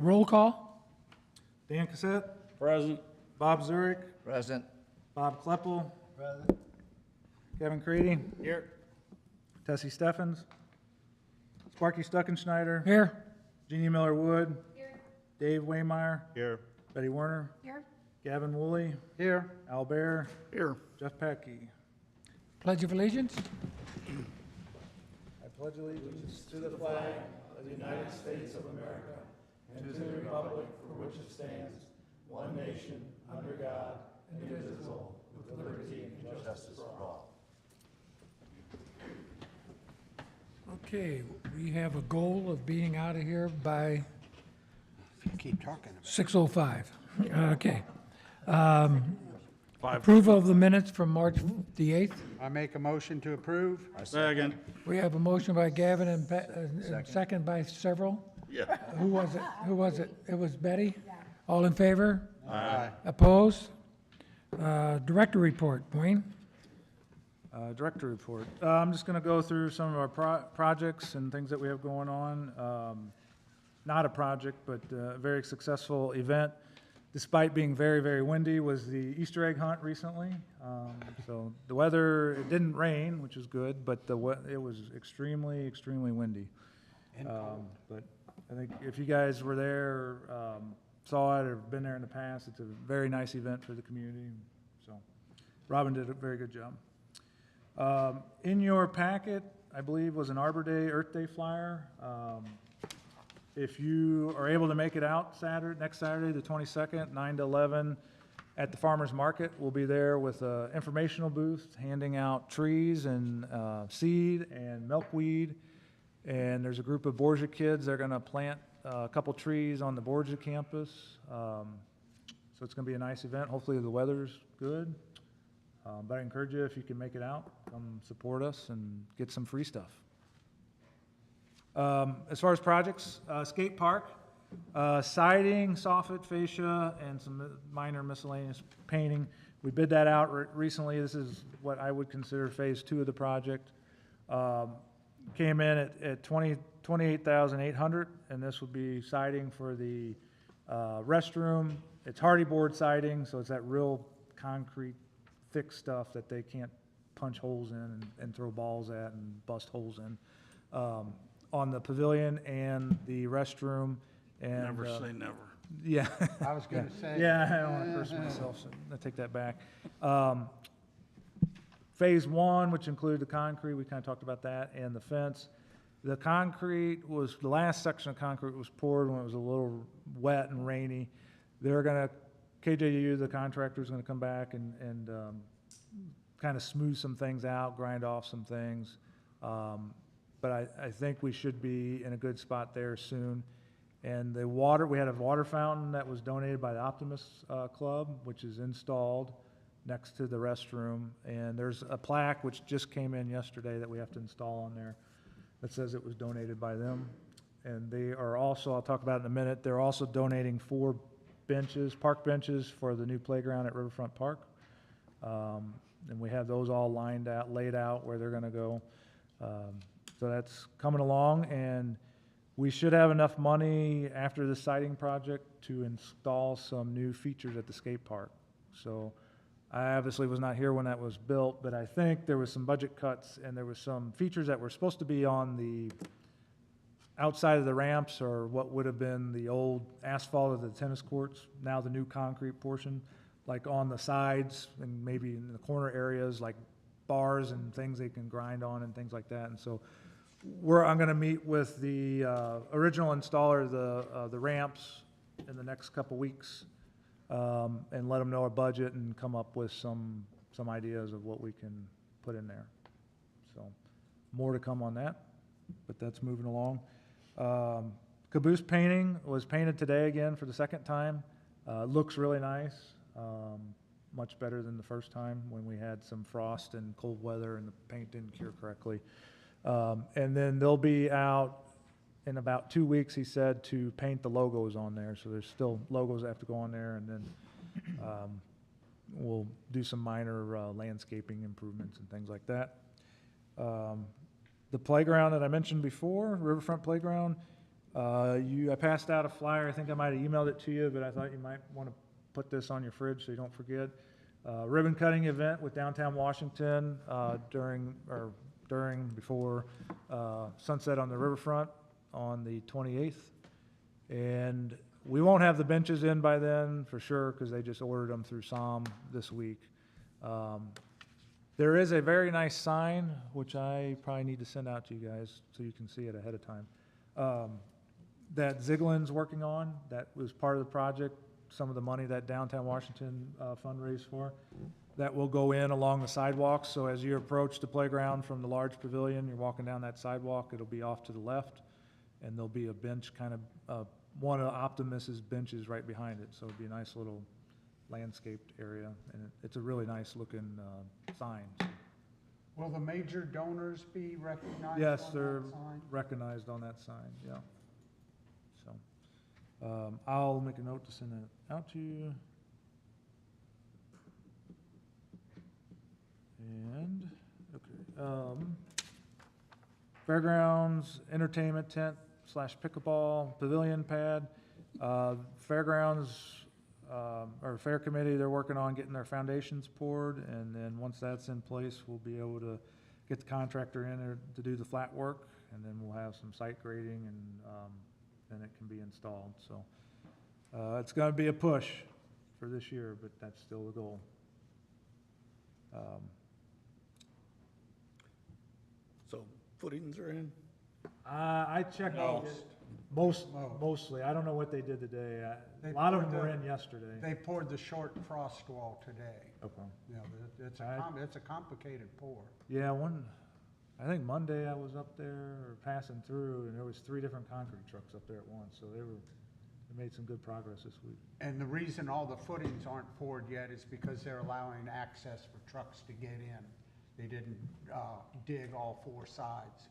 Roll call? Dan Cassett, Present. Bob Zurich, Present. Bob Kleppel. Kevin Creedy, Here. Tessie Steffens, Sparky Stuckenschneider, Here? Jeannie Miller Wood, Dave Waymeyer, Here. Betty Werner, Here. Gavin Woolley, Here. Al Bear, Here. Jeff Packey. Pledge of Allegiance? I pledge allegiance to the flag of the United States of America and to the republic for which it stands, one nation, under God, indivisible, with liberty and justice for all. Okay, we have a goal of being out of here by Keep talking. 6:05. Okay. Approval of the minutes from March the 8th. I make a motion to approve. Second. We have a motion by Gavin and second by several. Yeah. Who was it? Who was it? It was Betty? All in favor? Aye. Opposed? Director report, Wayne? Director report. I'm just going to go through some of our projects and things that we have going on. Not a project, but a very successful event, despite being very, very windy, was the Easter egg hunt recently. So the weather, it didn't rain, which is good, but it was extremely, extremely windy. But I think if you guys were there, saw it, or been there in the past, it's a very nice event for the community. So Robin did a very good job. In your packet, I believe, was an Arbor Day, Earth Day flyer. If you are able to make it out next Saturday, the 22nd, 9 to 11, at the Farmers Market, we'll be there with an informational booth, handing out trees and seed and milkweed. And there's a group of Borgia kids that are going to plant a couple trees on the Borgia campus. So it's going to be a nice event. Hopefully the weather's good. But I encourage you, if you can make it out, come support us and get some free stuff. As far as projects, skate park, siding, soffit, fascia, and some minor miscellaneous painting. We bid that out recently. This is what I would consider phase 2 of the project. Came in at $28,800, and this would be siding for the restroom. It's hardy board siding, so it's that real concrete, thick stuff that they can't punch holes in and throw balls at and bust holes in. On the pavilion and the restroom. And, Never say never. yeah. I was going to say. Yeah, I don't want to curse myself, so I take that back. Phase 1, which included the concrete, we kind of talked about that, and the fence. The last section of concrete was poured when it was a little wet and rainy. They're going to, KJU, the contractor, is going to come back and kind of smooth some things out, grind off some things. But I think we should be in a good spot there soon. And the water, we had a water fountain that was donated by the Optimist Club, which is installed next to the restroom. And there's a plaque which just came in yesterday that we have to install on there that says it was donated by them. And they are also, I'll talk about it in a minute, they're also donating 4 benches, park benches for the new playground at Riverfront Park. And we have those all laid out where they're going to go. So that's coming along, and we should have enough money after the siding project to install some new features at the skate park. So I obviously was not here when that was built, but I think there was some budget cuts, and there was some features that were supposed to be on the outside of the ramps, or what would have been the old asphalt of the tennis courts, now the new concrete portion, like on the sides and maybe in the corner areas, like bars and things they can grind on and things like that. And so I'm going to meet with the original installer of the ramps in the next couple weeks and let them know our budget and come up with some ideas of what we can put in there. So more to come on that, but that's moving along. Caboose painting was painted today again for the second time. Looks really nice, much better than the first time when we had some frost and cold weather and the paint didn't cure correctly. And then they'll be out in about 2 weeks, he said, to paint the logos on there. So there's still logos that have to go on there, and then we'll do some minor landscaping improvements and things like that. The playground that I mentioned before, Riverfront Playground, I passed out a flyer, I think I might have emailed it to you, but I thought you might want to put this on your fridge so you don't forget. Ribbon cutting event with Downtown Washington before sunset on the riverfront on the 28th. And we won't have the benches in by then for sure, because they just ordered them through SOM this week. There is a very nice sign, which I probably need to send out to you guys so you can see it ahead of time, that Ziglin's working on. That was part of the project, some of the money that Downtown Washington fundraised for. That will go in along the sidewalks, so as you approach the playground from the large pavilion, you're walking down that sidewalk, it'll be off to the left, and there'll be a bench kind of, one of Optimus's benches right behind it, so it'll be a nice little landscaped area, and it's a really nice looking sign. Will the major donors be recognized Yes, on they're that sign? recognized on that sign, yeah. So, I'll make a note to send that out to you. And, okay, fairgrounds, entertainment tent / pickleball, pavilion pad. Fairgrounds, or Fair Committee, they're working on getting their foundations poured, and then once that's in place, we'll be able to get the contractor in there to do the flat work, and then we'll have some site grading, and then it can be installed, so. It's gonna be a push for this year, but that's still the goal. So footings are in? I checked mostly, I don't know what they did today. A They lot of poured them were the- in yesterday. They poured the short frost wall today. Okay. You know, it's a complicated pour. Yeah, I think Monday I was up there or passing through, and there was 3 different concrete trucks up there at once, so they made some good progress this week. And the reason all the footings aren't poured yet is because they're allowing access for trucks to get in. They didn't dig all 4 sides.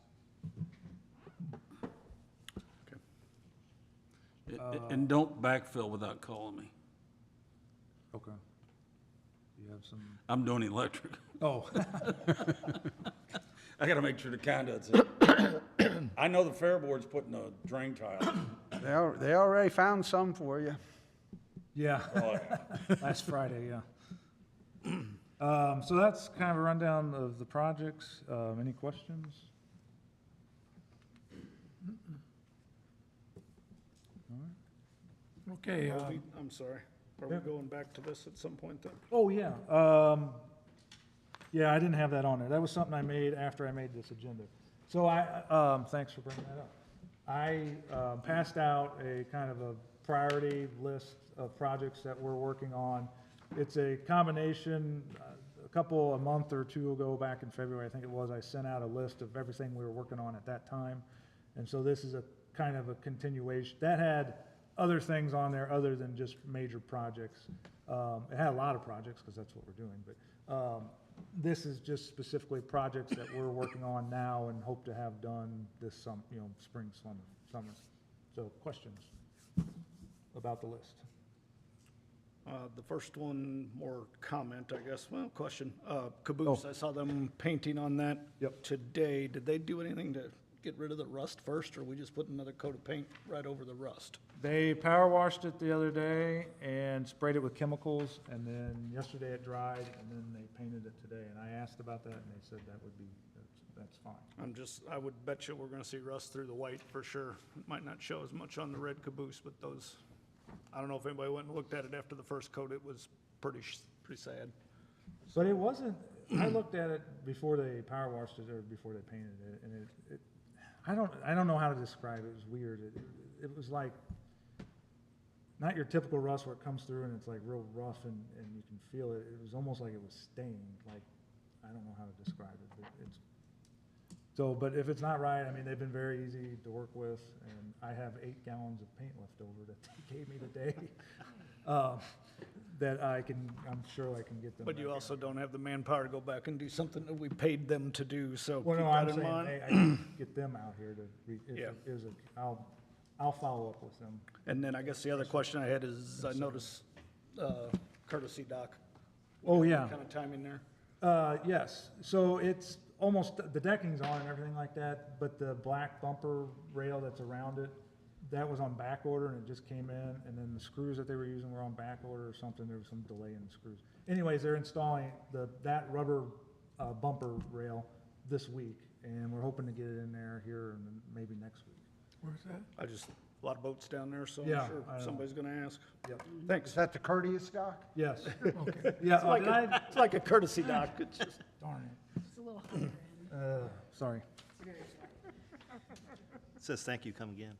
And don't backfill without calling me. Okay. You have some, I'm doing electric. oh, I gotta make sure the conduit's in. I know the Fair Board's putting a drain tile. They already found some for you. yeah. Oh, yeah. Last Friday, yeah. So that's kind of a rundown of the projects. Any questions? Okay, I'm sorry. Are we going back to this at some point then? Oh, yeah. Yeah, I didn't have that on there. That was something I made after I made this agenda. So thanks for bringing that up. I passed out a kind of a priority list of projects that we're working on. It's a combination, a month or 2 ago, back in February, I think it was, I sent out a list of everything we were working on at that time. And so this is a kind of a continuation. That had other things on there other than just major projects. It had a lot of projects, because that's what we're doing, but this is just specifically projects that we're working on now and hope to have done this spring, summer. So questions about the list? The first one, more comment, I guess, well, question. Caboose, I saw them painting on that Yep. today. Did they do anything to get rid of the rust first, or we just put another coat of paint right over the rust? They power washed it the other day and sprayed it with chemicals, and then yesterday it dried, and then they painted it today. And I asked about that, and they said that's fine. I would bet you we're gonna see rust through the white for sure. It might not show as much on the red Caboose, but those, I don't know if anybody went and looked at it after the first coat. It was pretty sad. But it wasn't, I looked at it before they power washed it, or before they painted it, and I don't know how to describe it. It was weird. It was like, not your typical rust where it comes through and it's like real rough and you can feel it. It was almost like it was stained, like, I don't know how to describe it, but but if it's not right, I mean, they've been very easy to work with, and I have 8 gallons of paint left over that they gave me today, that I'm sure I can get them. But you back also out. don't have the manpower to go back and do something that we paid them to do, so keep Well, no, that I'm in saying, mind. I can get them out here to, if Yeah. it is I'll follow up with them. And then I guess the other question I had is, I noticed courtesy dock. Oh, yeah. Kind of timing there. Yes, so it's almost, the decking's on and everything like that, but the black bumper rail that's around it, that was on back order and it just came in, and then the screws that they were using were on back order or something, there was some delay in the screws. Anyways, they're installing that rubber bumper rail this week, and we're hoping to get it in there here and maybe next week. Where's that? A lot of boats down there, so I'm Yeah, sure I know. somebody's gonna ask. Yep. Is Thanks. that the courteous dock? Yes. Okay, Yeah, It's like it's like a courtesy dock. It's just, darn it. It's a little higher end. sorry. Says thank you, come again.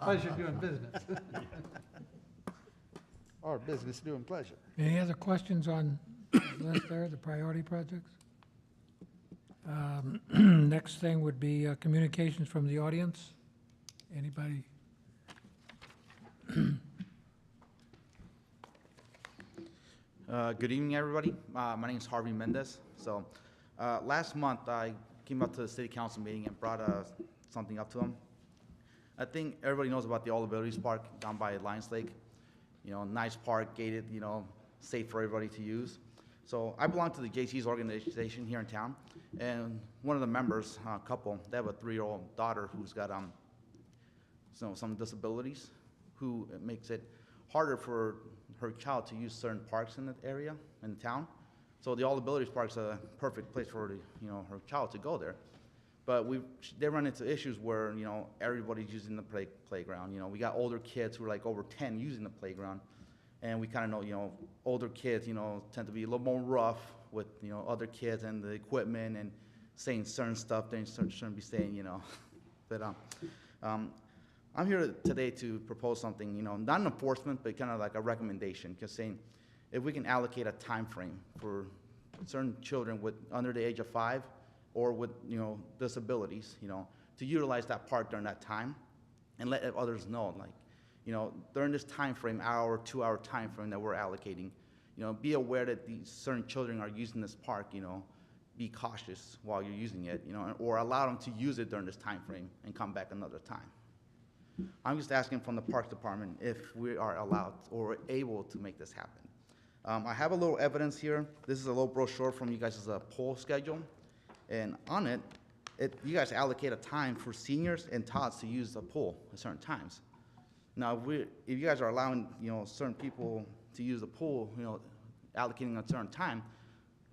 Pleasure doing business. Or business doing pleasure. Any other questions on the list there, the priority projects? Next thing would be communications from the audience. Anybody? Good evening, everybody. My name is Harvey Mendez. So, last month I came up to the city council meeting and brought something up to them. I think everybody knows about the All Abilities Park down by Lions Lake. You know, nice park, gated, you know, safe for everybody to use. So I belong to the JC's organization here in town, and one of the members, a couple, they have a 3-year-old daughter who's got some disabilities, who makes it harder for her child to use certain parks in the area, in the town. So the All Abilities Park's a perfect place for her child to go there. But they run into issues where, you know, everybody's using the playground. You know, we got older kids who are like over 10 using the playground. And we kind of know, you know, older kids, you know, tend to be a little more rough with, you know, other kids and the equipment and saying certain stuff they shouldn't be saying, you know. But I'm here today to propose something, you know, not an enforcement, but kind of like a recommendation, just saying if we can allocate a time frame for certain children under the age of 5 or with, you know, disabilities, you know, to utilize that park during that time and let others know, like, you know, during this time frame, hour, 2-hour time frame that we're allocating, you know, be aware that these certain children are using this park, you know, be cautious while you're using it, you know, or allow them to use it during this time frame and come back another time. I'm just asking from the Parks Department if we are allowed or able to make this happen. I have a little evidence here. This is a little brochure from you guys' poll schedule. And on it, you guys allocate a time for seniors and tots to use the pool at certain times. Now, if you guys are allowing, you know, certain people to use the pool, you know, allocating a certain time,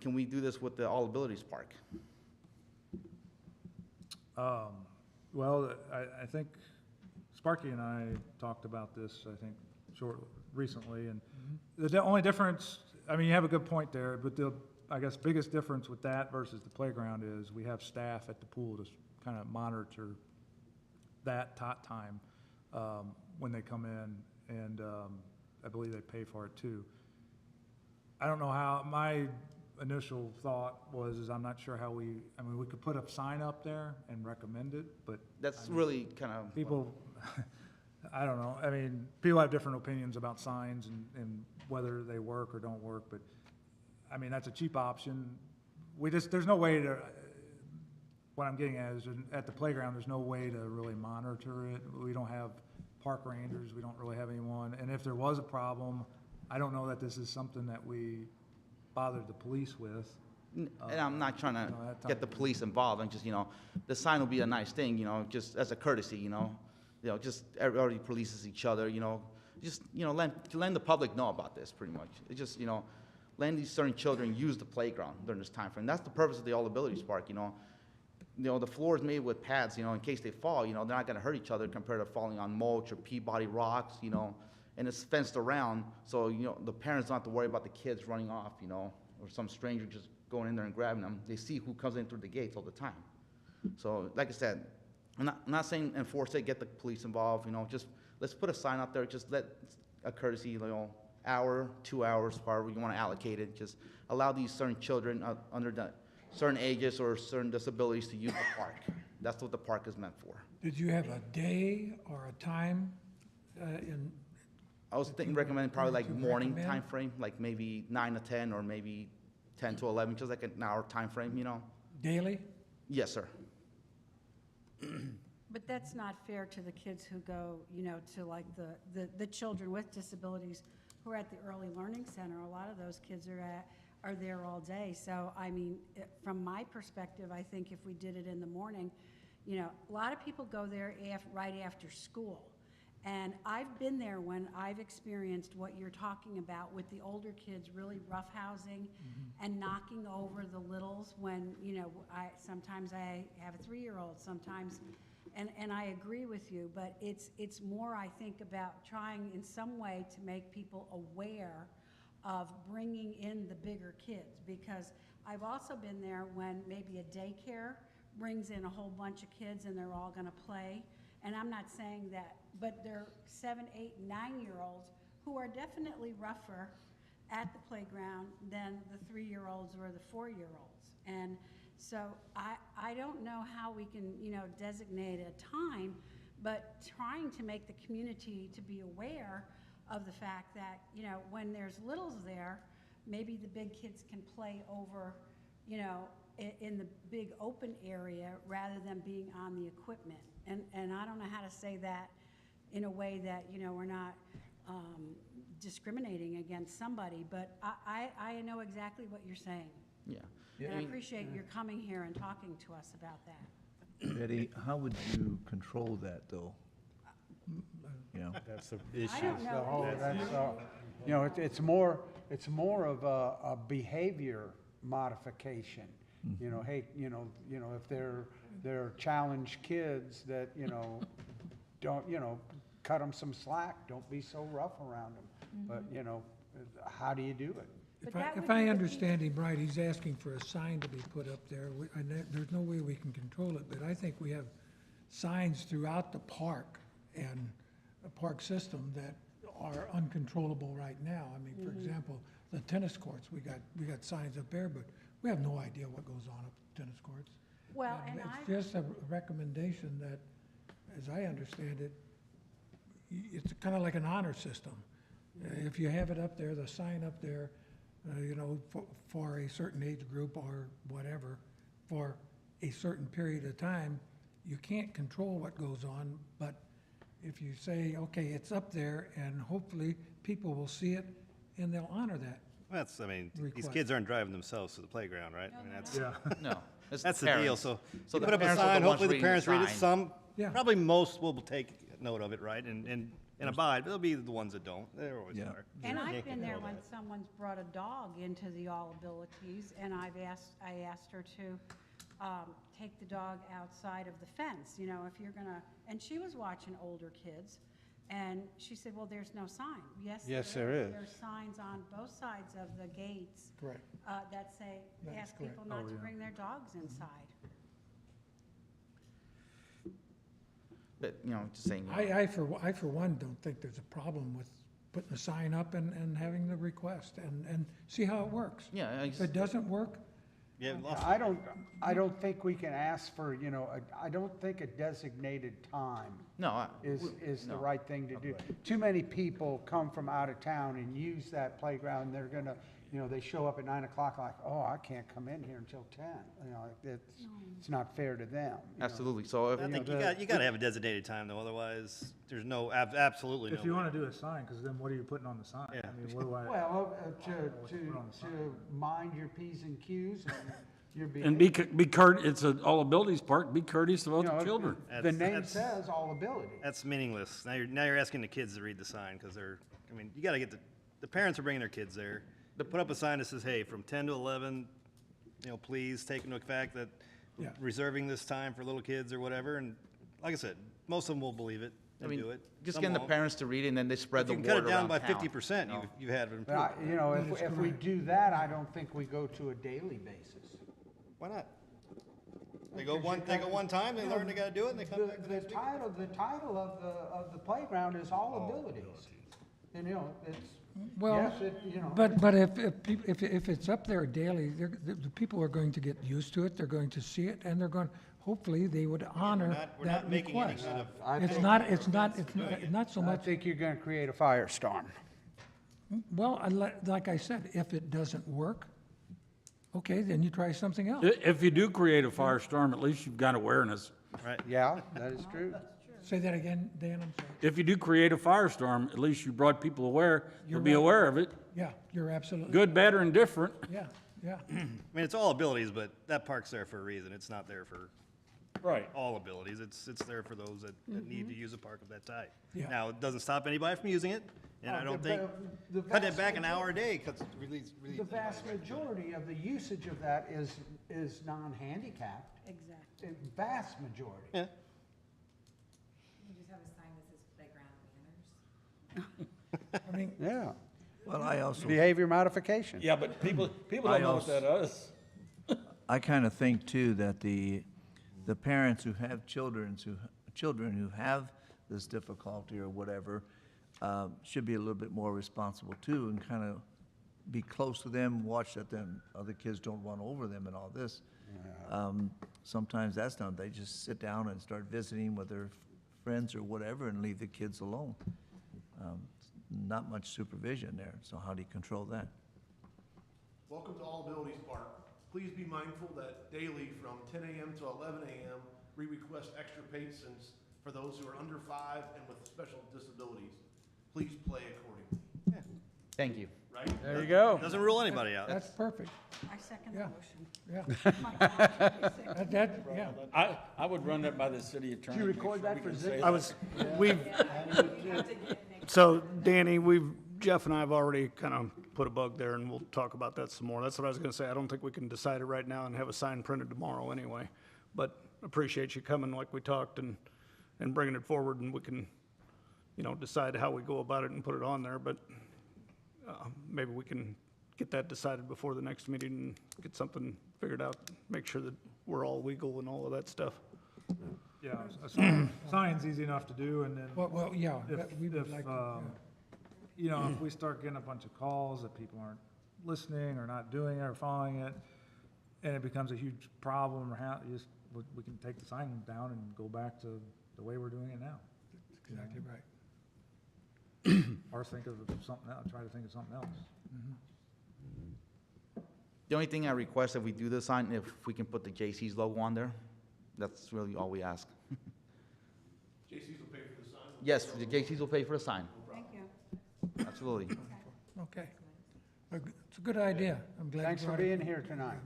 can we do this with the All Abilities Park? Well, I think Sparky and I talked about this, I think, recently, and the only difference, I mean, you have a good point there, but I guess, biggest difference with that versus the playground is we have staff at the pool to kind of monitor that tot time when they come in, and I believe they pay for it too. I don't know how, my initial thought is I'm not sure how we could put a sign up there and recommend it, but That's really kind of. people, I don't know, I mean, people have different opinions about signs and whether they work or don't work, but, I mean, that's a cheap option. There's no way to, what I'm getting at is, at the playground, there's no way to really monitor it. We don't have park rangers, we don't really have anyone, and if there was a problem, I don't know that this is something that we bothered the police with. And I'm not trying to that get the police involved, and just, you know, the sign will be a nice thing, you know, just as a courtesy, you know, just everybody polices each other, you know, just, you know, let the public know about this, pretty much. It's just, you know, letting these certain children use the playground during this time frame. That's the purpose of the All Abilities Park, you know. You know, the floor is made with pads, you know, in case they fall, you know, they're not gonna hurt each other compared to falling on mulch or Peabody rocks, you know, and it's fenced around, so, you know, the parents don't have to worry about the kids running off, you know, or some stranger just going in there and grabbing them. They see who comes in through the gates all the time. So, like I said, I'm not saying enforce it, get the police involved, you know, just let's put a sign out there, just let a courtesy, you know, hour, 2 hours, however you want to allocate it, just allow these certain children under the certain ages or certain disabilities to use the park. That's what the park is meant for. Did you have a day or a time in? I was recommending probably like To morning recommend? time frame, like maybe 9 to 10 or maybe 10 to 11, just like an hour time frame, you know? Daily? Yes, sir. But that's not fair to the kids who go, you know, to like the children with disabilities who are at the Early Learning Center. A lot of those kids are there all day. So, I mean, from my perspective, I think if we did it in the morning, You know, a lot of people go there right after school. And I've been there when I've experienced what you're talking about with the older kids really roughhousing and knocking over the littles when, you know, sometimes I have a 3-year-old, sometimes, and I agree with you, but it's more, I think, about trying in some way to make people aware of bringing in the bigger kids, because I've also been there when maybe a daycare brings in a whole bunch of kids and they're all gonna play. And I'm not saying that, but they're 7, 8, 9-year-olds who are definitely rougher at the playground than the 3-year-olds or the 4-year-olds. And so I don't know how we can, you know, designate a time, but trying to make the community to be aware of the fact that, you know, when there's littles there, maybe the big kids can play over, you know, in the big open area rather than being on the equipment. And I don't know how to say that in a way that, you know, we're not discriminating against somebody, but I know exactly what you're saying. Yeah. And I appreciate your coming here and talking to us about that. Eddie, how would you control that, though? You know, That's the I don't know. You know, it's more of a behavior modification. You know, hey, you know, if they're challenged kids that, you know, don't, you know, cut them some slack, don't be so rough around them. But, you know, how do you do it? If I understand him right, he's asking for a sign to be put up there. There's no way we can control it, but I think we have signs throughout the park and the park system that are uncontrollable right now. I mean, for example, the tennis courts, we got signs up there, but we have no idea what goes on at the tennis courts. Well, and It's just a recommendation that, as I understand it, it's kind of like an honor system. If you have it up there, the sign up there, you know, for a certain age group or whatever, for a certain period of time, you can't control what goes on, but if you say, okay, it's up there, and hopefully people will see it, and they'll honor that. That's, I mean, these Request. kids aren't driving themselves to the playground, right? I mean, that's, No. It's that's the deal, parents. so So you the put up a parents are the sign, ones hopefully the reading the parents read it, sign. some, Yeah. probably most will take note of it, right, and abide, but there'll be the ones that don't, there always Yeah. are. And You I've can't been there control when that. someone's brought a dog into the All Abilities, and I asked her to take the dog outside of the fence, you know, if you're gonna, and she was watching older kids, and she said, well, there's no sign. Yes, Yes, there is. There's signs on both sides of the gates Correct. that say, That is ask correct. people not to bring their dogs inside. But, you know, just saying, you know, I for one, don't think there's a problem with putting a sign up and having the request and see how it works. yeah, I If just- it doesn't work, Yeah, lost I don't think we can ask for, you know, I don't think a designated time no, is the no. right thing to do. Too many people come from out of town and use that playground, they're gonna, you know, they show up at 9 o'clock like, oh, I can't come in here until 10. You know, it's not fair to them. you know. Absolutely. So if, I think you gotta have a designated time though, otherwise, there's no, absolutely no. If you way. want to do a sign, because then what are you putting on the sign? Yeah. I mean, what do I? Well, put on the sign. to mind your P's and Q's and your And behavior. be it's an all abilities park, be courteous You about know, the children. The name That's- says all ability. That's meaningless. Now you're asking the kids to read the sign, because they're, I mean, you gotta get the parents are bringing their kids there. Put up a sign that says, hey, from 10 to 11, you know, please take into effect that we're Yeah. reserving this time for little kids or whatever, and like I said, most of them will believe it I and mean, do it. just Some getting the won't. parents to read it and then they spread If the you word can cut it down around by town, 50%, you know? you had But I, improved. you know, That is if we correct. do that, I don't think we go to a daily basis. Why not? They go one time, they learn they gotta do it, and they come back the The next week. title of the playground is all abilities. And, you know, it's, well, yes, it, you know. but if it's up there daily, the people are going to get used to it, they're going to see it, and they're going, hopefully, they would honor We're not that making any request. kind of, I It's think- not so I much, think you're gonna create a firestorm. well, like I said, if it doesn't work, okay, then you try something else. If you do create a firestorm, at least you've got awareness. right? Yeah, that is true. Say that again, Dan, I'm sorry. If you do create a firestorm, at least you brought people aware, You're they'll be right. aware of it, Yeah, you're absolutely, good, bad, or indifferent. yeah. I mean, it's all abilities, but that park's there for a reason. It's not there for Right. all abilities. It's there for those that need to use a park of that type. Yeah. Now, it doesn't stop anybody from using it, and I don't think, The cut it vast back an hour a day, cuts, release. The vast majority of the usage of that is non-handicapped, Exactly. a vast majority. Yeah. You just have a sign that says playground manners. I mean, Yeah. Well, I also, Behavior modification. Yeah, but people I don't know what that is. I kind of think too that the parents who have children who have this difficulty or whatever, should be a little bit more responsible too, and kind of be close to them, watch that them, other kids don't run over them and all this. Sometimes that's done, they just sit down and start visiting with their friends or whatever and leave the kids alone. Not much supervision there, so how do you control that? Welcome to All Abilities Park. Please be mindful that daily from 10 a.m. to 11 a.m., we request extra patience for those who are under 5 and with special disabilities. Please play accordingly, Thank you. right? There you go. Doesn't rule anybody out. that's perfect, I second Yeah. the motion. yeah. Yeah, I would run that by the city attorney. you make record sure that we for can Zig? say I was, we've, so Danny, Jeff and I have already kind of put a bug there, and we'll talk about that some more. That's what I was gonna say. I don't think we can decide it right now and have a sign printed tomorrow anyway. But appreciate you coming like we talked and bringing it forward, and we can, decide how we go about it and put it on there. But maybe we can get that decided before the next meeting and get something figured out, make sure that we're all legal and all of that stuff. Yeah, sign's easy enough to do, and then well, yeah, if, that we would if, like to, if we start getting a bunch of calls that people aren't listening or not doing it or following it, and it becomes a huge problem, or we can take the sign down and go back to the way we're doing it now. That's exactly right. Or think of something else, try to think of something else. The only thing I request if we do the sign, if we can put the J.C.'s logo on there, that's really all we ask. JC's will pay for the sign. Yes, the J.C.'s will pay for the sign, Thank you. absolutely. Okay. It's a good idea. I'm glad. you Thanks for brought it- being here tonight.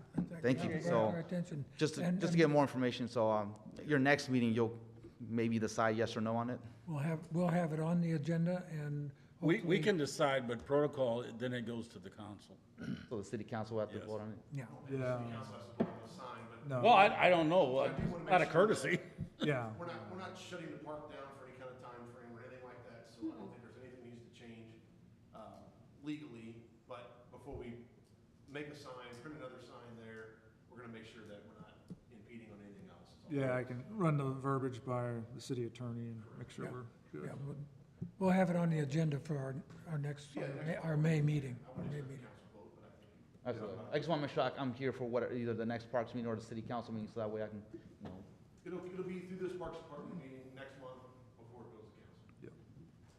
Thank you. brought it to So, our attention. Just And- to get more information, so your next meeting, you'll maybe decide yes or no on it? We'll have it on the agenda and We hopefully, can decide, but protocol, then it goes to the council. So the city council will have to Yes. vote on it? yeah. Yeah, no, Well, I don't know, out of courtesy. yeah. We're not shutting the park down for any kind of time frame or anything like that, so I don't think there's anything needs to change legally. But before we make a sign, print another sign there, we're gonna make sure that we're not impeding on anything else. That's all. Yeah, I can run the verbiage by the city attorney and make sure we're good. Yeah, we'll have it on the agenda for our next, our May meeting. Absolutely. I just want to make sure I'm here for either the next Parks meeting or the city council meeting, so that way I can, It'll be through this Parks Department meeting next month before it goes to council.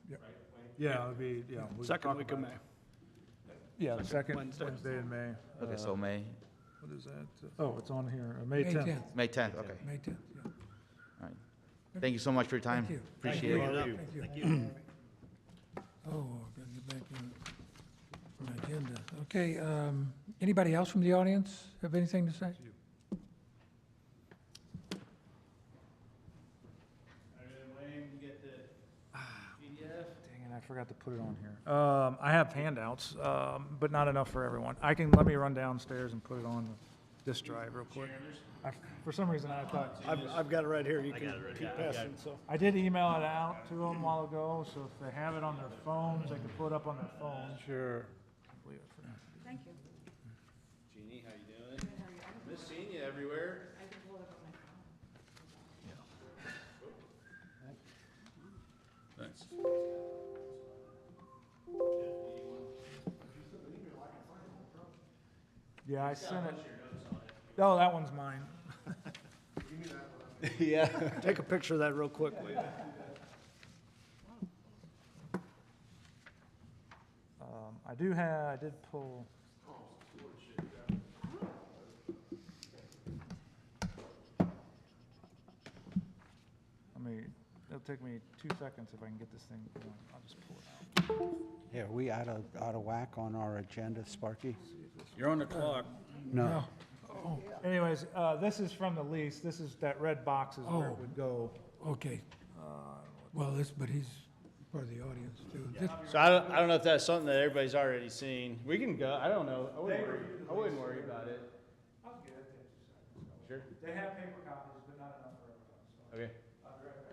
Yep. Right, Wayne? Yeah, it'll be, yeah. we can Second talk week of about May. it. Yeah, the second Wednesday. Wednesday in May. okay, so May, What is that? Oh, it's on here, May May 10th. 10th, May 10th, okay. May 10th, yeah. All right. Thank you so much for your time. Thank you. Appreciate it. Thank you. Oh, gotta get back on my agenda. Okay, anybody else from the audience have anything to say? Dang it, I forgot to put it on here. I have handouts, but not enough for everyone. Let me run downstairs and put it on this drive real quick. For some reason, I thought, I've got it right here. You can got it right keep here. passing, so. I did email it out to them a while ago, so if they have it on their phones, they can put it up on their phones. Sure. Leave it for now. Thank you. Jeannie, how you doing? Miss seeing you everywhere. I can pull it up on my phone. Thanks. Yeah, I sent it. Oh, that one's mine. Yeah. Take a picture of that real quick, will you? I did pull. It'll take me 2 seconds if I can get this thing going. I'll just pull it out. Yeah, are we out of whack on our agenda, Sparky? You're on the clock. No. Oh, Anyways, this is from the lease, this is, that red box is where it Oh. would go. okay. Well, but he's part of the audience too. Just- So I don't know if that's something that everybody's already seen. We can go, I don't know, I wouldn't worry about it. Sure, They have paper copies, but not enough for everyone, okay.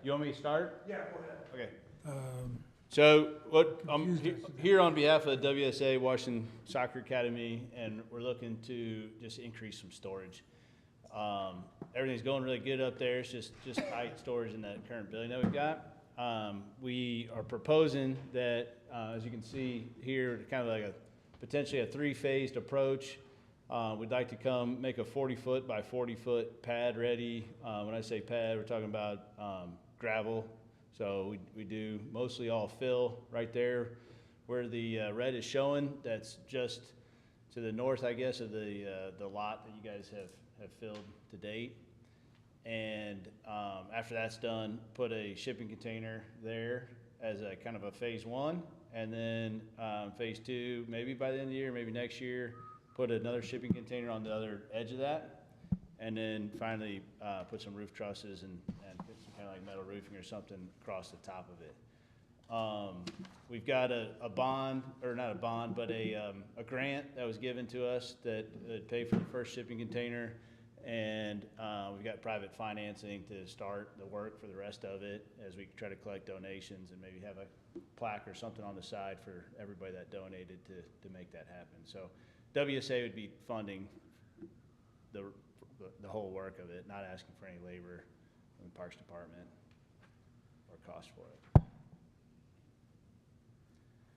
You want me to start? Yeah, go ahead. Okay. Um, So what, Confused us. here on behalf of the WSA Washington Soccer Academy, and we're looking to just increase some storage. Everything's going really good up there, it's just tight storage in that current building that we've got. We are proposing that, as you can see here, kind of like potentially a three-phased approach. We'd like to come make a 40-foot by 40-foot pad ready. When I say pad, we're talking about gravel. So we do mostly all fill right there where the red is showing. That's just to the north, I guess, of the lot that you guys have filled to date. And after that's done, put a shipping container there as a kind of a phase one. And then phase two, maybe by the end of the year, maybe next year, put another shipping container on the other edge of that. And then finally put some roof trusses and put some kind of like metal roofing or something across the top of it. We've got a bond, or not a bond, but a grant that was given to us that paid for the first shipping container. And we've got private financing to start the work for the rest of it as we try to collect donations and maybe have a plaque or something on the side for everybody that donated to make that happen. So WSA would be funding the whole work of it, not asking for any labor from the Parks Department or cost for it.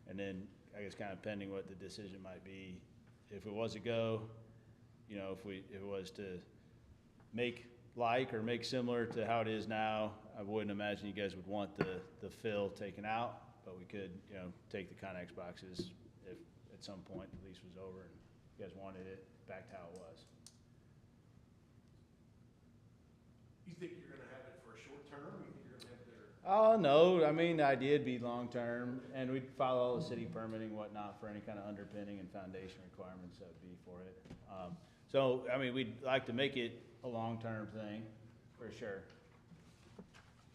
And then, I guess kind of pending what the decision might be, if it was a go, you know, if it was to make or make similar to how it is now, I wouldn't imagine you guys would want the fill taken out, but we could, you know, take the Connex boxes if at some point the lease was over and you guys wanted it back to how it was. You think you're gonna have it for a short term, or you think you're gonna have it there? Oh, no, I mean, the idea would be long-term, and we'd follow all the city permitting and whatnot for any kind of underpinning and foundation requirements that would be for it. So, I mean, we'd like to make it a long-term thing, for sure.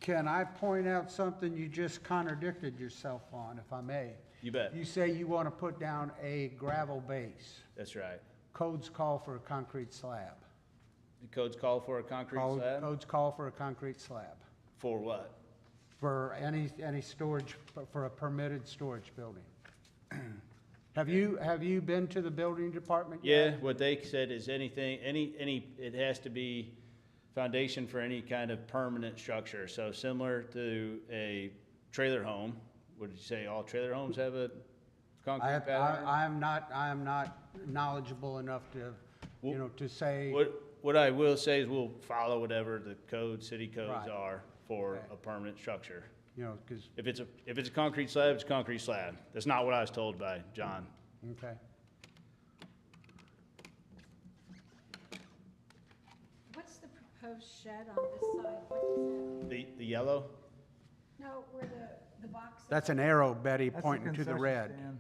Can I point out something you just contradicted yourself on, if I may? You bet. You say you want to put down a gravel base. That's right. Codes call for a concrete slab. The codes call for a concrete slab? Codes call for a concrete slab. For what? For any storage, for a permitted storage building. Have you been to the building department yet? Yeah, what they said is anything, it has to be foundation for any kind of permanent structure. So similar to a trailer home, would you say all trailer homes have a concrete pad? I am not knowledgeable enough to, you know, to say. What I will say is we'll follow whatever the city codes Right. are for Okay. a permanent structure. You know, because, If it's a concrete slab, it's a concrete slab. That's not what I was told by John. okay. What's the proposed shed on this side? What is The yellow? that? No, where the box. That's an arrow, Betty, That's pointing to the concession red. stand.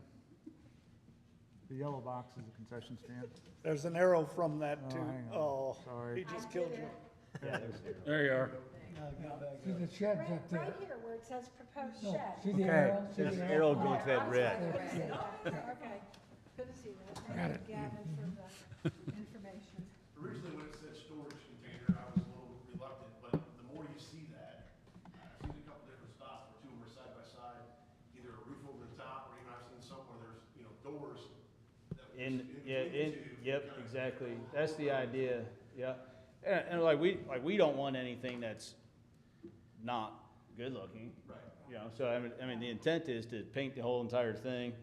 The yellow box is a concession stand. There's an arrow from that Oh, too. hang on. Oh, Sorry. he just killed you. There you are. See the sheds Right, up there? right here where it says proposed No, shed. see the Okay. arrow? See the Arrow going to that red. Okay, couldn't see that. Got Thank it. you, Gavin, for the information. Originally, when it said storage container, I was a little reluctant, but the more you see that, I've seen a couple different spots where two of them are side by side, either a roof over the top, or even I've seen some where there's, you know, doors. that was between the two, Yep, kind of- exactly. That's the idea, yeah. And like we don't want anything that's not good looking. Right. You know, so I mean, the intent is to paint the whole entire thing.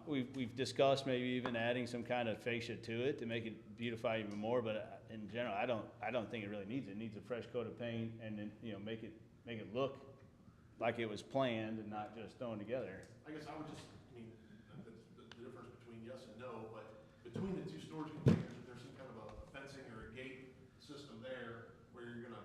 We've discussed maybe even adding some kind of fascia to it to make it beautify even more, but in general, I don't think it really needs it. It needs a fresh coat of paint and then, you know, make it look like it was planned and not just thrown together. I guess I would just, I mean, the difference between yes and no, but between the two storage containers, if there's some kind of a fencing or a gate system there where you're gonna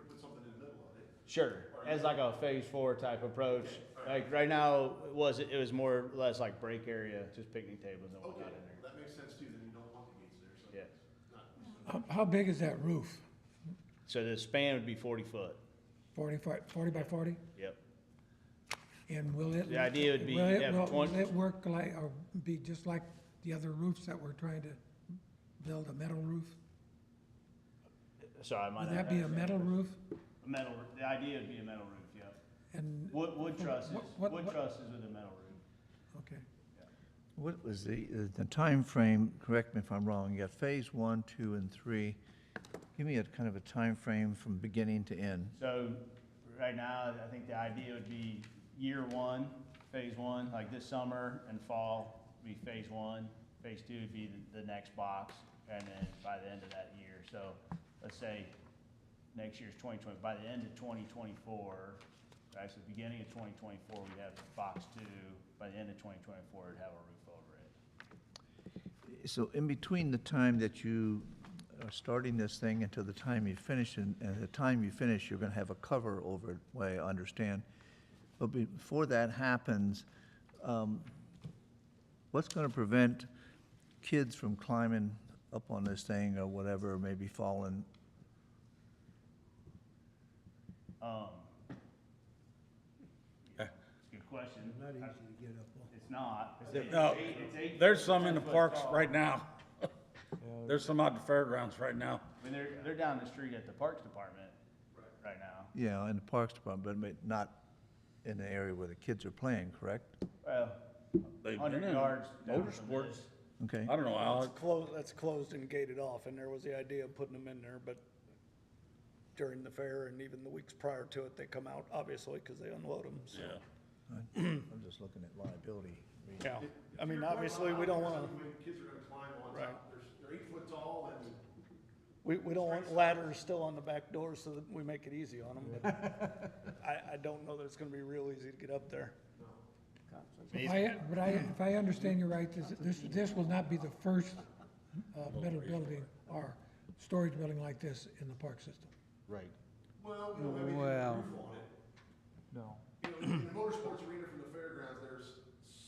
put something in the middle of it. Sure, as like a phase 4 type approach. Like right now, it was more or less like break area, just picnic tables and Okay, whatnot in there. that makes sense too, then you don't want the gates there, so Yeah. it's not. How big is that roof? So the span would be 40 foot. 40 by 40? Yep. And will it? The idea would be, will it- yeah, will 20 it work like, or be just like the other roofs that we're trying to build, a metal roof? Sorry, I might Would not that be a understand. metal roof? A metal, the idea would be a metal roof, yeah. And, Wood trusses, what- wood trusses with a metal roof. okay. What was the timeframe, correct me if I'm wrong, you got phase 1, 2, and 3. Give me a kind of a time frame from beginning to end. So, right now, I think the idea would be year one, phase one, like this summer and fall would be phase one. Phase two would be the next box, and then by the end of that year, so let's say next year's 2020, by the end of 2024, right, so the beginning of 2024, we'd have box two, by the end of 2024, we'd have a roof over it. So in between the time that you are starting this thing until the time you finish, and the time you finish, you're gonna have a cover over it, way I understand. But before that happens, what's gonna prevent kids from climbing up on this thing or whatever, maybe falling? It's a good question. Not easy to get up on. It's not. No, It's eight there's foot, some in the 10 foot parks tall. right now. There's some out the fairgrounds right now. I mean, they're down the street at the Parks Department right now. Yeah, in the Parks Department, but not in the area where the kids are playing, correct? Well, They've 100 been in yards down from motorsports. this. Okay. I don't know, Al, That's closed and gated off, and there was the idea of putting them in there, but during the fair and even the weeks prior to it, they come out, obviously, because they unload them, so. yeah. I'm just looking at liability. Yeah, I mean, obviously, we don't wanna, Kids are gonna climb on Right. top, they're 8 foot tall and we don't want ladders still on the back door so that we make it easy on them, but I don't know that it's gonna be real easy to get up there. If I understand you right, this will not be the first metal building or storage building like this in the park system. Right. Well, we don't have any Well. roof on it. No. You know, in the motorsports arena from the fairgrounds, there's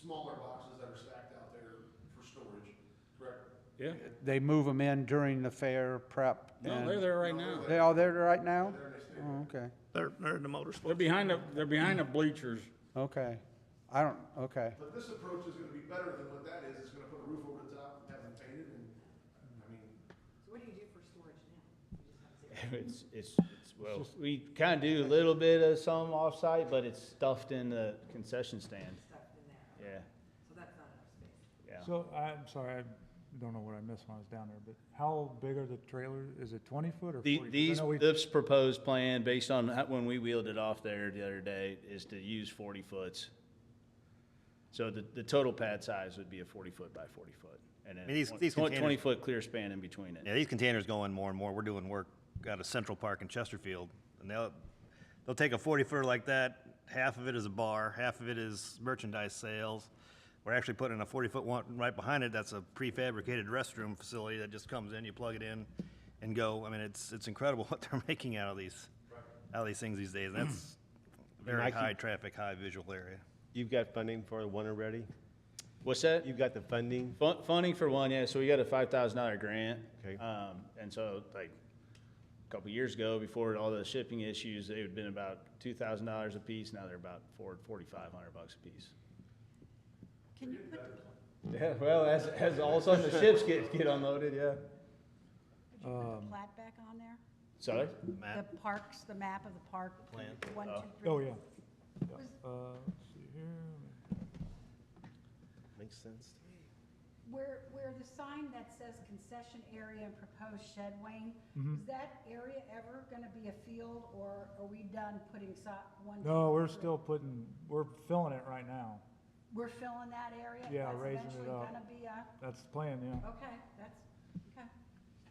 smaller boxes that are stacked out there for storage, correct? Yeah, They move them in during the fair prep? no, and- they're there right now. They are there right now? Oh, okay, They're in the motorsport. They're behind the bleachers. okay. I don't, okay. But this approach is gonna be better than what that is, it's gonna put a roof over the top, have them painted, and, I mean, So what do you do for storage now? You just have zero. Well, we kind of do a little bit of some off-site, but it's stuffed in the concession stand. Stuff in there. Yeah, So that's not enough space. yeah. So, I'm sorry, I don't know what I missed when I was down there, but how big are the trailers? Is it 20 foot or 40? 'Cause I know we- This proposed plan, based on when we wheeled it off there the other day, is to use 40 foots. So the total pad size would be a 40 foot by 40 foot. And then mean, these 20 containers- foot clear span in between it. Yeah, these containers go in more and more. We're doing work out of Central Park in Chesterfield, and they'll take a 40-footer like that, half of it is a bar, half of it is merchandise sales. We're actually putting a 40-foot one right behind it, that's a prefabricated restroom facility that just comes in, you plug it in and go. I mean, it's incredible what they're making out of these things these days, and that's very Mikey- high traffic, high visual area. You've got funding for one already? What's that? You've got the funding? Funding for one, yeah, so we got a $5,000 grant. Okay. And so, like, a couple years ago, before all the shipping issues, they had been about $2,000 a piece, now they're about $4,500 a piece. Can you put, Yeah, well, as all of a sudden the ships get unloaded, yeah. could you put the plat back on there? Sorry? The parks, the map of the park? Plan. 1, 2, 3. Oh, yeah. Was- Let's see here. Makes sense. Where the sign that says concession area and proposed shed, Wayne, is that area ever gonna be a field, or are we done putting one? No, two, we're three? still we're filling it right now. We're filling that area? Yeah, raising it That's up. eventually gonna be a, That's the plan, yeah. okay, that's, okay.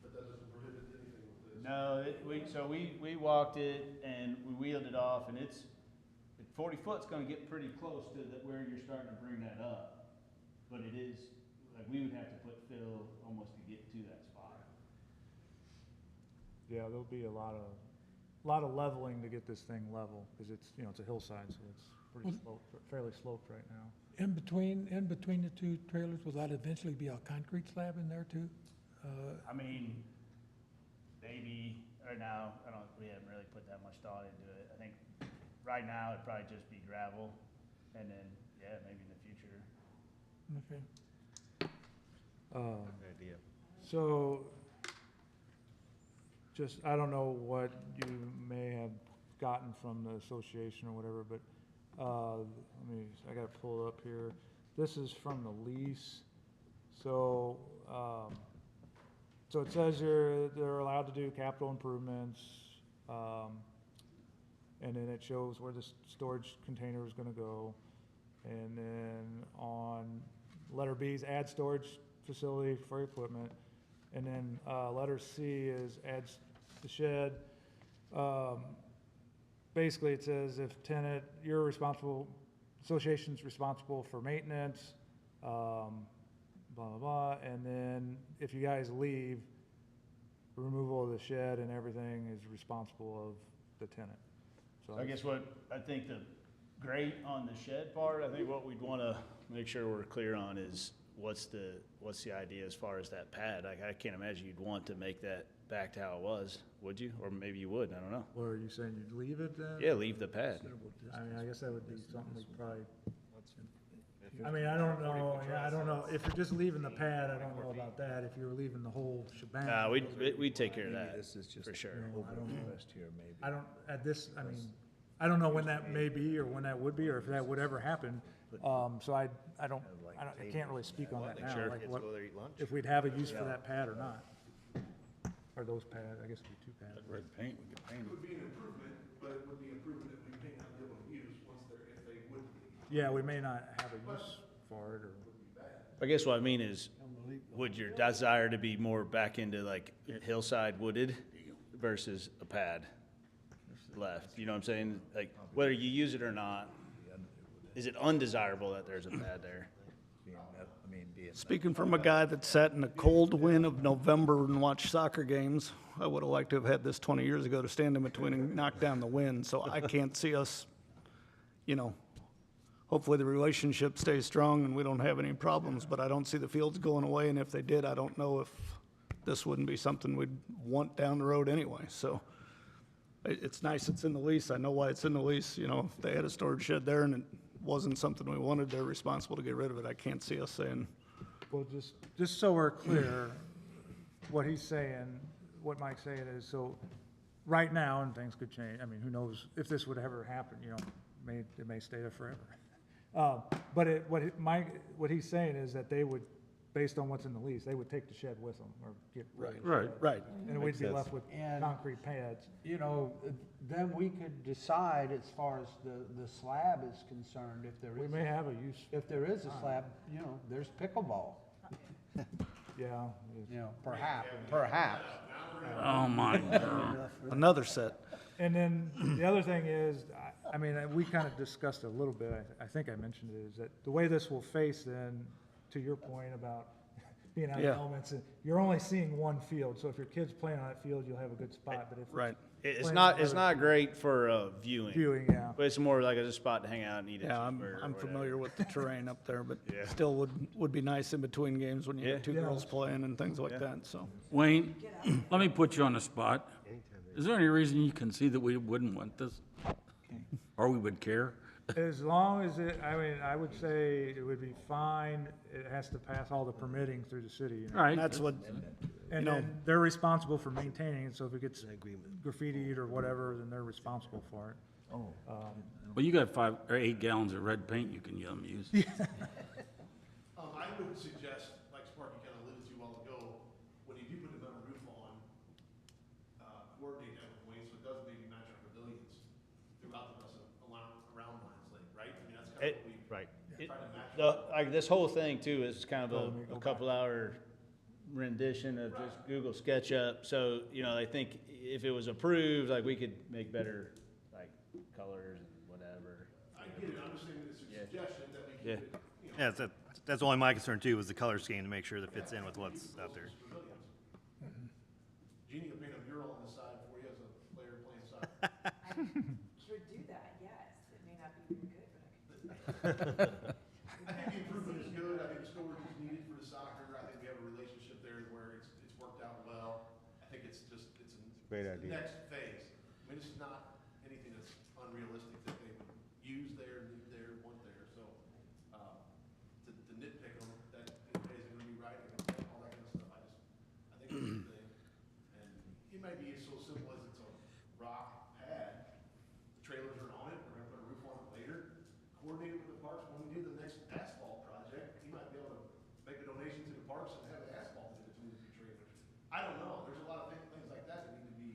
but that doesn't prohibit anything with this. No, we walked it and we wheeled it off, and 40 foot's gonna get pretty close to where you're starting to bring that up. But it is, like, we would have to put fill almost to get to that spot. Yeah, there'll be a lot of leveling to get this thing level, because it's, it's a hillside, so it's pretty fairly sloped right now. In between the two trailers, will that eventually be a concrete slab in there too? I mean, maybe, right now, we haven't really put that much thought into it. I think right now it'd probably just be gravel, and then, yeah, maybe in the future. Okay. Good idea. So, just, I don't know what you may have gotten from the association or whatever, but, I gotta pull it up here. This is from the lease. So, so it says here, they're allowed to do capital improvements, and then it shows where the storage container is gonna go. And then on letter B is add storage facility for equipment. And then, letter C is adds the shed. Basically, it says if tenant, you're responsible, association's responsible for maintenance, blah, blah, blah. And then if you guys leave, removal of the shed and everything is responsible of the tenant. So I guess what, I think the great on the shed part, I think what we'd wanna make sure we're clear on is what's the idea as far as that pad? I can't imagine you'd want to make that back to how it was, would you? Or maybe you would, I don't know. Or are you saying you'd leave it then? Yeah, leave the pad. I mean, I guess that would be something we probably, I mean, I don't know, yeah, I don't know. If you're just leaving the pad, I don't know about that. If you were leaving the whole shebang. Nah, we'd take care of that, This is just for sure. I don't know. West here, maybe. I don't, at this, I mean, I don't know when that may be or when that would be or if that would ever happen. So I can't really speak on that now, Sure. like Kids what, go there, eat lunch. if we'd have a use for that pad or not. Or those pads, I guess it'd be two pads. Red paint, we could paint It would be an improvement, but it would be improvement that we may not be able to use once if they would be. Yeah, we may not have a use for it or. I guess what I mean is, would your desire to be more back into like hillside wooded versus a pad left? You know what I'm saying? Like, whether you use it or not, is it undesirable that there's a pad there? Speaking from a guy that sat in the cold wind of November and watched soccer games, I would have liked to have had this 20 years ago to stand in between and knock down the wind. So I can't see us, hopefully the relationship stays strong and we don't have any problems, but I don't see the fields going away. And if they did, I don't know if this wouldn't be something we'd want down the road anyway. So it's nice it's in the lease. I know why it's in the lease. If they had a storage shed there and it wasn't something we wanted, they're responsible to get rid of it. I can't see us saying, Well, just so we're clear, what he's saying, what Mike's saying is, so right now, and things could change, I mean, who knows if this would ever happen, it may stay there forever. But what he's saying is that they would, based on what's in the lease, they would take the shed with them or get rid of the shed. right. And we'd be left with And- concrete pads. Then we could decide as far as the slab is concerned, if there We is, may have a use, if there is a slab, there's pickleball, yeah. perhaps. Oh, my God. Another set. And then the other thing is, we kind of discussed a little bit, I think I mentioned it, is that the way this will face then, to your point about being out of Yeah. elements, you're only seeing one field, so if your kid's playing on that field, you'll have a good spot, but if. Right. It's Playing not, on it's other- not great for viewing, Viewing, yeah. but it's more like a spot to hang out and eat a Yeah, cheeseburger or I'm whatever. familiar with the terrain up there, but Yeah. still would be nice in between games when you Yeah. get two Yeah. girls playing and things like Yeah. that, so. Wayne, let me put you on the spot. Is there any reason you can see that we wouldn't want this? Or we would care? As long as I would say it would be fine, it has to pass all the permitting through the city, All right. That's what, And then they're responsible for maintaining it, so if it gets graffitied or whatever, then they're responsible for it. Oh, Well, you got 5 or 8 gallons of red paint you can use. I would suggest, like Sparky kind of alluded to a while ago, when you do put the metal roof on, coordinate that with Wayne, so it does maybe match our pavilions throughout the rest of, around Lions Lake, right? I mean, that's kind of what we Right. try to match. Like, this whole thing too is kind of a couple hour rendition of just Google SketchUp. So, I think if it was approved, like, we could make better, like, colors and whatever. I get it, I'm just saying it's a suggestion that we Yeah. keep it, Yeah, that's only my concern too, was the color scheme to make sure that fits in with what's out there. Jeannie will paint a mural on the side for you as a player playing soccer. I could do that, yes. It may not be very good, but I think the improvement is good, I think the storage is needed for the soccer, I think we have a relationship there where it's worked out well. I think it's Great the idea. next phase. I mean, this is not anything that's unrealistic that they would use there, need there, want there, so, to nitpick them, that is gonna be right, and all that kind of stuff, I think it's a good thing. And it might be so simple as it's a rock pad, the trailers are on it, we're gonna put a roof on it later, coordinate it with the parks, when we do the next asphalt project, you might be able to make a donation to the parks and have asphalt in between the two trailers. I don't know, there's a lot of things like that that need to be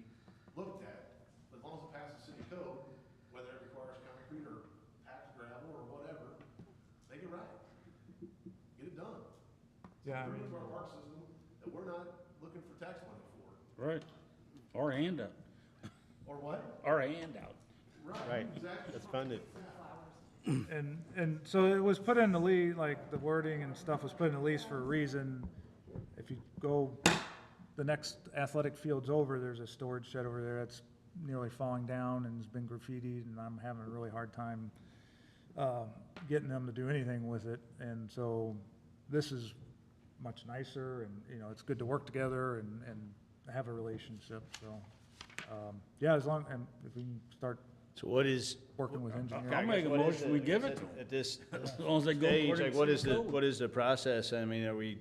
looked at, but as long as it passes city code, whether it requires concrete or packed gravel or whatever, make it right. Get it done. Yeah, I Prove mean- to our park system that we're not looking for tax money for, Right. Or a handout. or what? Or a handout. Right, Exactly. that's funded. And so it was put in the lease, like the wording and stuff was put in the lease for a reason. If you go, the next athletic field's over, there's a storage shed over there that's nearly falling down and has been graffitied, and I'm having a really hard time getting them to do anything with it. And so this is much nicer, and, you know, it's good to work together and have a relationship, so. Yeah, as long, and if we can start So what is? working with engineering. I'll make a What is motion, we the- give it to them. At this As long as they go stage, according like to what is city the, code. what is the process? I mean, do we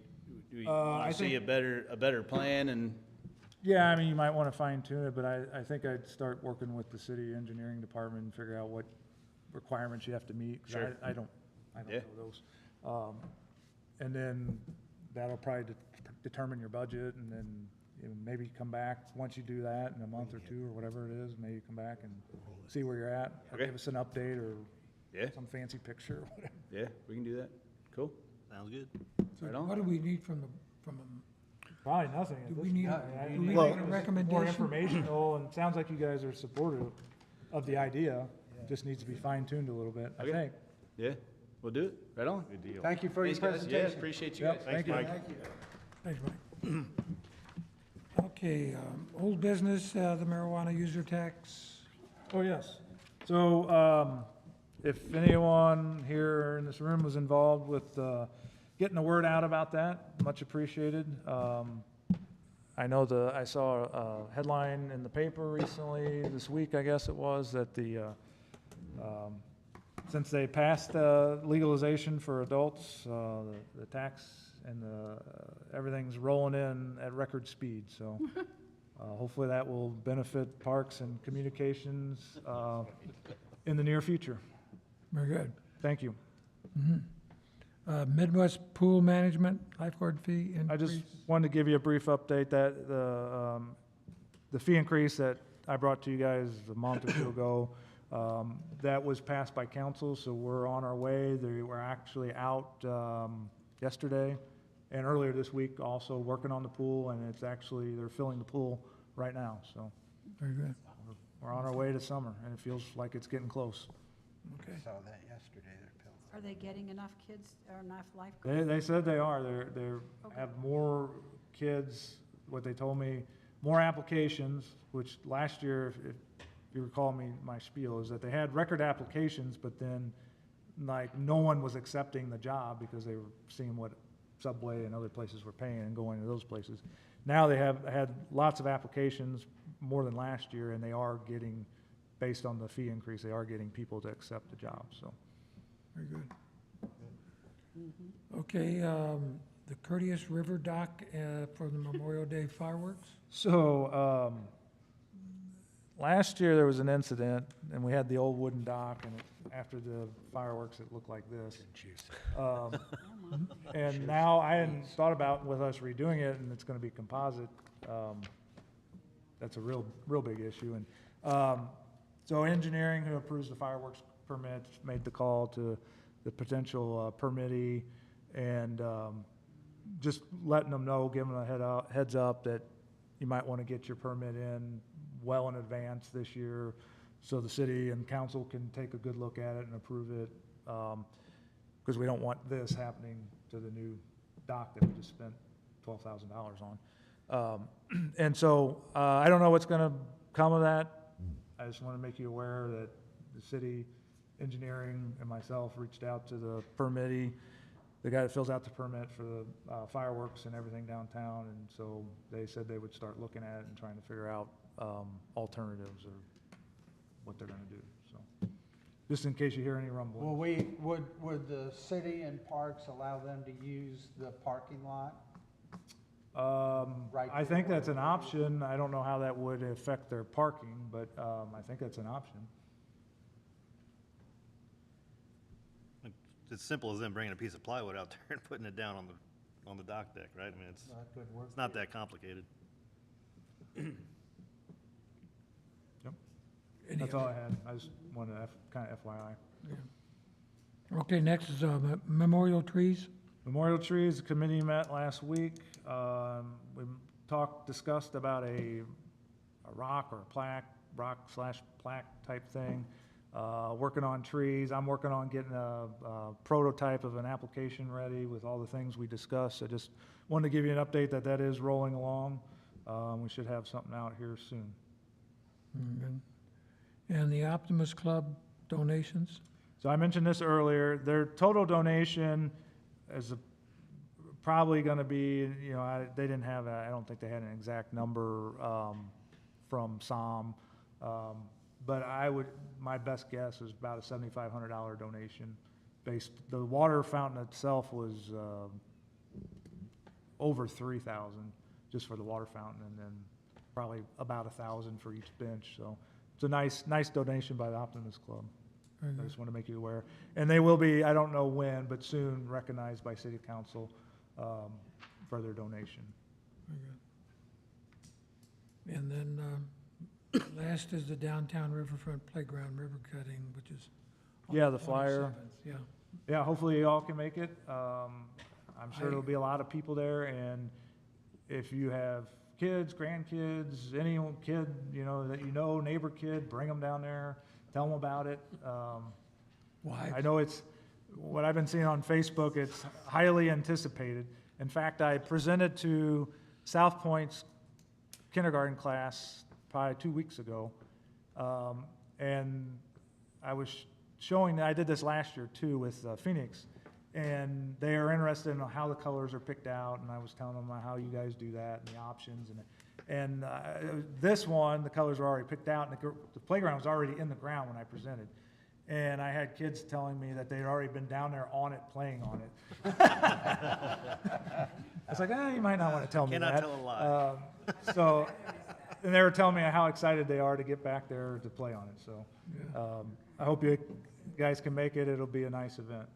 I wanna see a think- better plan and? Yeah, I mean, you might want to fine tune it, but I think I'd start working with the city engineering department and figure out what requirements you have to meet, 'cause Sure. I don't Yeah. know those. And then that'll probably determine your budget, and then, you know, maybe come back, once you do that, in a month or two, or whatever it is, maybe come back and see where you're at. Or Okay. give us an update, or Yeah, some fancy picture, or whatever. yeah, we can do that. Cool. Sounds good. So Right on. what do we need from them? Probably nothing. at Do this we need- point. do I we mean, make it a was More recommendation? informational, and it sounds like you guys are supportive of the idea. Just needs to be fine tuned a little bit, I Okay. think. Yeah, we'll do it. Right on. Good deal. Thank you for your Thanks, guys. Yeah, presentation. appreciate you Yep, guys. thank you. Thanks, Mike. Okay, old business, the marijuana user tax. Oh, yes. So, if anyone here in this room was involved with, getting the word out about that, much appreciated. I know I saw a headline in the paper recently, this week, I guess it was, that since they passed legalization for adults, the tax and everything's rolling in at record speed, so hopefully that will benefit parks and communications in the near future. Very good. Thank you. Midwest Pool Management lifeguard fee I just increase. wanted to give you a brief update that the fee increase that I brought to you guys a month or two ago, that was passed by council, so we're on our way. They were actually out yesterday and earlier this week also working on the pool, and it's actually, they're filling the pool right now, so Very good. we're on our way to summer, and it feels like it's getting close. Okay. Saw that yesterday, they're pills. Are they getting enough kids or enough lifeguards? They said they are. They're have more kids, what they told me, more applications, which last year, if you recall my spiel, is that they had record applications, but then, like, no one was accepting the job because they were seeing what Subway and other places were paying and going to those places. Now they have had lots of applications, more than last year, and they are getting, based on the fee increase, they are getting people to accept the job, so. Very good. Okay, the Courteous River Dock for the Memorial Day fireworks. So, last year there was an incident, and we had the old wooden dock, and after the fireworks, it looked like this. And now, I hadn't thought about with us redoing it, and it's gonna be composite. That's a real big issue, and, so engineering, who approves the fireworks permits, made the call to the potential permittee, and, just letting them know, giving them a heads up that you might want to get your permit in well in advance this year, so the city and council can take a good look at it and approve it, because we don't want this happening to the new dock that we just spent $12,000 on. And so, I don't know what's gonna come of that. I just want to make you aware that the city engineering and myself reached out to the permittee, the guy that fills out the permit for the fireworks and everything downtown, and so they said they would start looking at it and trying to figure out alternatives or what they're gonna do, so. Just in case you hear any rumbling. Would the city and parks allow them to use the parking lot? Right I think that's an option. I don't know how that would affect their parking, but, I think that's an option. It's as simple as them bringing a piece of plywood out there and putting it down on the dock deck, right? I mean, it's not that complicated. Yep. Any That's all other- I had. I just wanted to kind of FYI. Okay, next is memorial trees. Memorial trees, the committee met last week. We discussed about a rock or a plaque, rock/plaque type thing. Working on trees. I'm working on getting a prototype of an application ready with all the things we discussed. I just wanted to give you an update that is rolling along. We should have something out here soon. Mhm. And the Optimus Club donations? So I mentioned this earlier, their total donation is probably gonna be, they didn't have, I don't think they had an exact number, from SOM. But my best guess is about a $7,500 donation the water fountain itself was, over 3,000 just for the water fountain, and then probably about 1,000 for each bench, so it's a nice donation by the Optimus Club. Very I good. just want to make you aware. And they will be, I don't know when, but soon recognized by city council for their donation. Very good. And then, last is the downtown riverfront playground river cutting, which is on Yeah, the the flyer. 27th, yeah. Yeah, hopefully you all can make it. I'm sure there'll be a lot of people there, and if you have kids, grandkids, any kid, neighbor kid, bring them down there, tell them about it. Wives. I know what I've been seeing on Facebook, it's highly anticipated. In fact, I presented to South Point's kindergarten class probably 2 weeks ago. And I was showing, I did this last year too with Phoenix, and they are interested in how the colors are picked out, and I was telling them how you guys do that and the options. And this one, the colors were already picked out, and the playground was already in the ground when I presented. And I had kids telling me that they'd already been down there on it, playing on it. I was like, you might not want to tell me that. Cannot tell a lie. So, and they were telling me how excited they are to get back there to play on it. So, I hope you guys can make it. It'll be a nice event.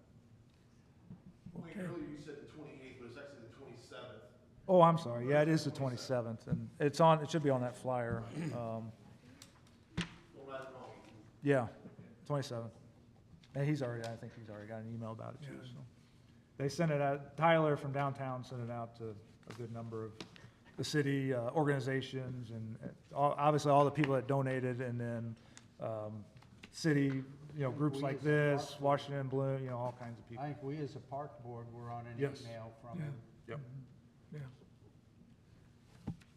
Wait, earlier you said the 28th, but it's actually the 27th. Oh, I'm sorry. Yeah, it is the 27th, and it should be on that flyer. Well, that's wrong. Yeah, 27th. And I think he's already got an email about it too, so. They sent it out, Tyler from downtown sent it out to a good number of the city organizations and obviously all the people that donated, and then city, groups like this, Washington Blue, all kinds of people. I think we as a park board were on an Yes. email from Yeah. him. Yep. Yeah.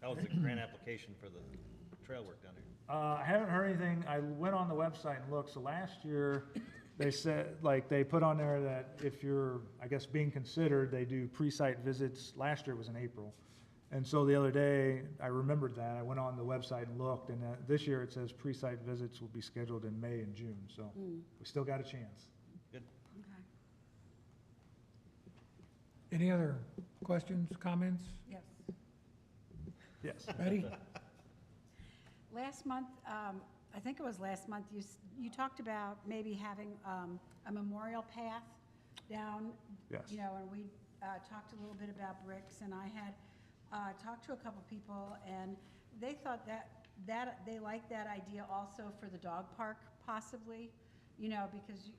That was the grant application for the trail work down there. I haven't heard anything. I went on the website and looked. So last year, they said, they put on there that if you're, I guess, being considered, they do pre-site visits. Last year it was in April. And so the other day, I remembered that. I went on the website and looked, and this year it says pre-site visits will be scheduled in May and June. So we still got a chance. Okay. Any other questions, comments? Yes. Yes. Betty? Last month, I think it was last month, you talked about maybe having a memorial path down. Yes. And we talked a little bit about bricks, and I had talked to a couple people, and they thought that they liked that idea also for the dog park, possibly, because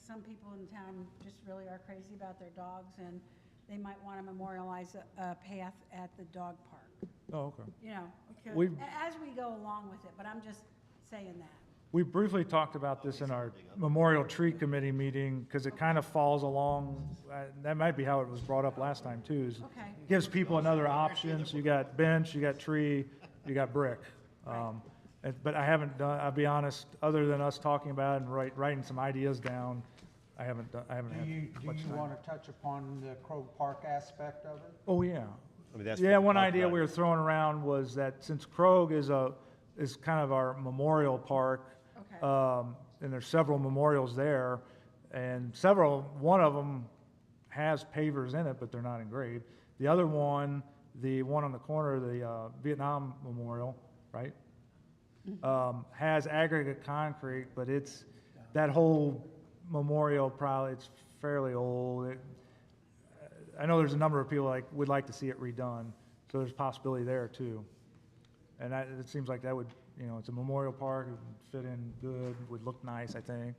some people in town just really are crazy about their dogs, and they might want to memorialize a path at the dog park. Oh, okay. Because as we go along with it, but I'm just saying that. We briefly talked about this in our Memorial Tree Committee meeting, because it kind of falls along, that might be how it was brought up last time too, is Okay. gives people another option. So you got bench, you got tree, you got brick. But I haven't done, I'll be honest, other than us talking about it and writing some ideas down, I haven't had Do you much time. want to touch upon the Crow Park aspect of it? Oh, yeah. I mean, that's. Yeah, what we one talked idea about. we were throwing around was that since Krog is kind of our memorial park, Okay. and there's several memorials there, and one of them has pavers in it, but they're not engraved. The other one, the one on the corner of the Vietnam Memorial, right? Has aggregate concrete, but that whole memorial probably, it's fairly old. I know there's a number of people would like to see it redone, so there's a possibility there too. And it seems like that would, it's a memorial park, it would fit in good, would look nice, I think.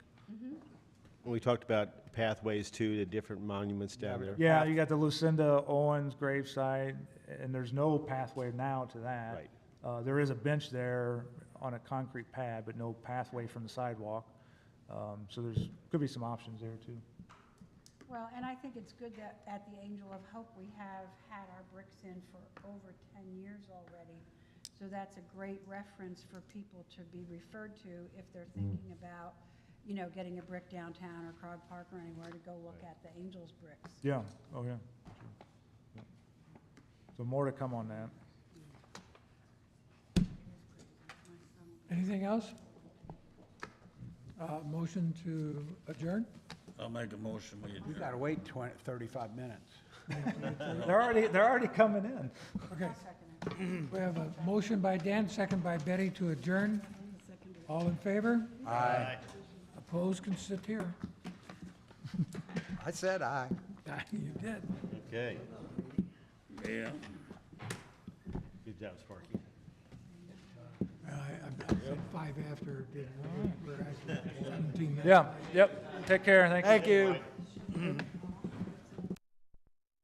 We talked about pathways too, the different monuments down there. Yeah, you got the Lucinda Owens gravesite, and there's no pathway now to that. Right. There is a bench there on a concrete pad, but no pathway from the sidewalk. So could be some options there too. Well, and I think it's good that at the Angel of Hope, we have had our bricks in for over 10 years already. So that's a great reference for people to be referred to if they're thinking about, getting a brick downtown or Krog Park or anywhere to go look at the Angel's bricks. Yeah, oh yeah. Yeah. So more to come on that. Anything else? Motion to adjourn? I'll make a motion, we We adjourn. gotta wait 35 minutes. They're already coming in. Okay. We have a motion by Dan, second by Betty to adjourn. All in favor? Aye. Opposed can sit here. I said aye. You did. Okay. Yeah. Good job, Sparky. I said 5 after, didn't we? We're actually 17 minutes. Yeah, yep. Take care, thank you. Thank you.